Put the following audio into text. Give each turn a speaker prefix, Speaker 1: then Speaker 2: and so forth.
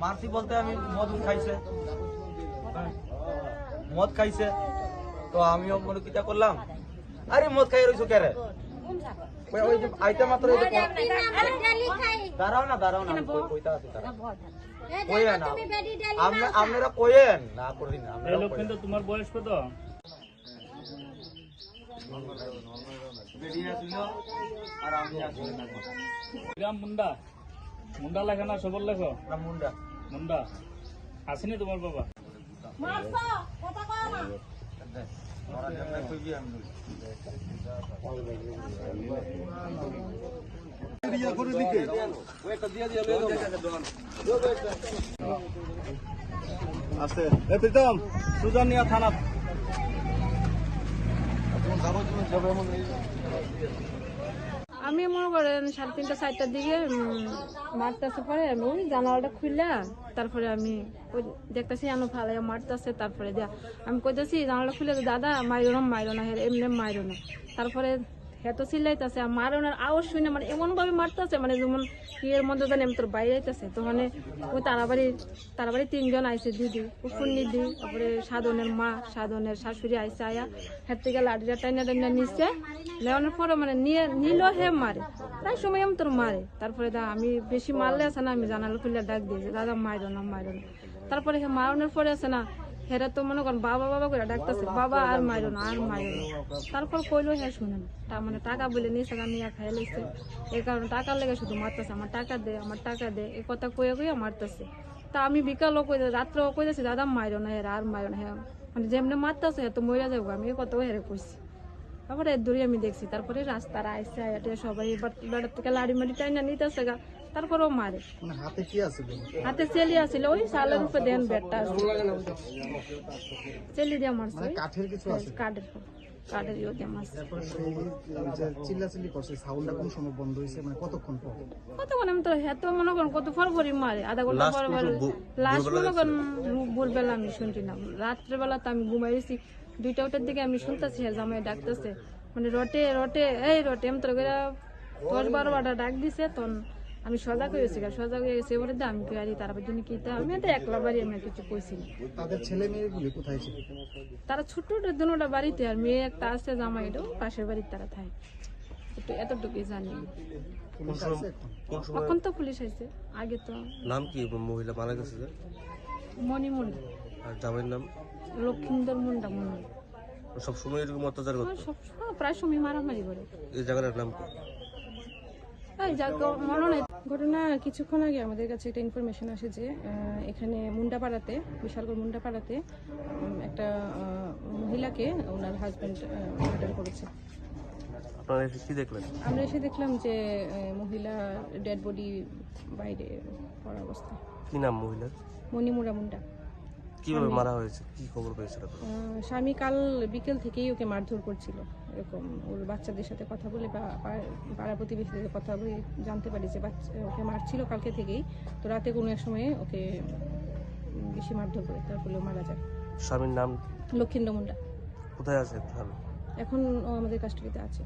Speaker 1: মারছি বলতে আমি মদ খাইছে, মদ খাইছে তো আমিও মনে কিটা করলাম, আরে মদ খাই রইছো কে রে, ওই যে আইতে মাত্র দাঁড়াও না কইতা আছে তারা কইয়া না আপনারা কইেন না করি না আমরা
Speaker 2: লক্ষ্মীন্দর তোমার বয়স কত?
Speaker 1: বেরিয়ে ছিল আর আমি আসলে না
Speaker 2: গ্রাম মুন্ডা, মুন্ডা লেখা না সবল লেখো?
Speaker 1: না মুন্ডা
Speaker 2: মুন্ডা আসেনি তোমার বাবা?
Speaker 1: ওরা জন্য কইবি আমি দিয়া করে দিকে ওই একটা দিয়া দিয়া লয়ে যাও আছে এ প্রীতম সুজানিয়া থানা
Speaker 3: আমি মনে করেন 3:30 4টার দিকে মারতেছে, পরে আমি জানালাটা খুললা তারপরে আমি দেখতেছি আনো ফালাইয়া মারতেছে, তারপরে দিয়া আমি কইতেছি জানালা খুলে দাদা মাইরো না এমনি মাইরো না, তারপরে হেতো চিল্লাইতেছে আর মারোনার আওয়াজ শুনে মানে এমন ভাবে মারতেছে মানে যেমন ইয়ের মধ্যে জানি আমি তোর বাইরে আইতেছে, তখন ওই তারাবাড়ি 3জন আইসে, দিদি ফুন্নি দি, তারপরে সাধনের মা সাধনের শাশুড়ি আইসে, আয়া হের থেকে লাঠিটা টাইনা নিচ্ছে, নেওয়ানোর পরে মানে নিল হে মারে, প্রায় সময় আমি তোর মারে, তারপরে আমি বেশি মারলে আছে না আমি জানালা খুলে ডাক দিয়েছি দাদা মাইরো না, তারপরে হে মারানোর পরে আছে না হেরা তো মনে করেন বাবা করে ডাকতেছে, বাবা আর মাইরো না তারপর কইলো হ্যাঁ শুনে না মানে টাকা বলে নিয়েছে নিয়ে খাইয়া লাইছে, এই কারণে টাকার লেগে শুধু মারতেছে, আমার টাকা দে এই কথা কইয়া মারতেছে। তা আমি বিকালও রাত্রেও কইতেছি দাদা মাইরো না হেরা আর মাইরো না, হ্যাঁ মানে যেমনি মারতেছে তো মইরা যাবো, আমি এই কথাও হেরে কইছি। তারপরে দূরে আমি দেখছি, তারপরে রাস্তার আইসে সবাই বেড়ার থেকে লাড়ি মাড়ি টাইনা নিতেছে গা, তারপরেও মারে।
Speaker 1: হাতে কি আছে?
Speaker 3: হাতে চেলি আছিল, ওই সালের উপরে দেন ব্যাটটা চেলি দিয়ে মারছে,
Speaker 1: কাঠের কিছু আছে?
Speaker 3: কাঠের ইয়ে দিয়ে মারছে।
Speaker 1: চিল্লাচিল্লি করছে, সাউন্ডটা কোন সময় বন্ধ হয়েছে, মানে কতক্ষণ পর?
Speaker 3: আমি তো হেতো মনে করেন কত ফরফরি মারে, আধা ঘন্টা পর লাস্ট মনে করেন ভোরবেলা আমি শুনছি না, রাত্রেবেলা তো আমি ঘুমাইছি 2টার দিকে আমি শুনতেছি জামাই ডাকতেছে, মানে রটে আমি তোর 10-12 বার ডাক দিছে, তখন আমি সজাগ হয়ে গেছি এবারে আমি গাড়ি তারপর জন্য কি আমি তো একলা বাড়ি আমি কিছু কইছি না।
Speaker 1: তাদের ছেলে মেয়েগুলি কোথায় ছিল?
Speaker 3: তারা ছোট দুটা বাড়িতে, আর মেয়ে একটা আছে জামাইটাও পাশের বাড়ির, তারা থাকে এতটুকুই জানি। এখন তো পুলিশ আইছে, আগে তো।
Speaker 4: নাম কি মহিলা মারা গেছে?
Speaker 3: মণি মুন্ডা।
Speaker 4: আর জামাইয়ের নাম?
Speaker 3: লক্ষিন্দর মুন্ডা।
Speaker 4: সব সময় এরকম অত্যাচার করতো?
Speaker 3: প্রায় সময় মারামারি করে।
Speaker 4: এই জায়গাটার নাম কি?
Speaker 3: ঘটনা কিছুক্ষণ আগে আমাদের কাছে একটা ইনফরমেশন আসে যে এখানে মুন্ডাপাড়াতে, বিশালগড় মুন্ডাপাড়াতে একটা মহিলাকে ওনার হাজবেন্ড মার্ডার করেছে।
Speaker 4: আপনারা এসে কি দেখলেন?
Speaker 3: আমরা এসে দেখলাম যে মহিলা ডেড বডি বাইরে পড়া অবস্থা।
Speaker 4: কি নাম মহিলার?
Speaker 3: মণিমুড়া মুন্ডা।
Speaker 4: কিভাবে মারা হয়েছে, কি খবর পেয়েছিল?
Speaker 3: স্বামী কাল বিকেল থেকেই ওকে মারধর করছিল, এরকম ওর বাচ্চাদের সাথে কথা বলে বা পাড়া প্রতিবেশীদের কথা বলে জানতে পারি যে ওকে মারছিল কালকে থেকেই, তো রাতে কোনো এক সময়ে ওকে বেশি মারধর করে, তার ফলে মারা যায়।
Speaker 4: স্বামীর নাম?
Speaker 3: লক্ষিন্দর মুন্ডা।
Speaker 4: কোথায় আছে?
Speaker 3: এখন ও আমাদের কাস্টডিতে আছে।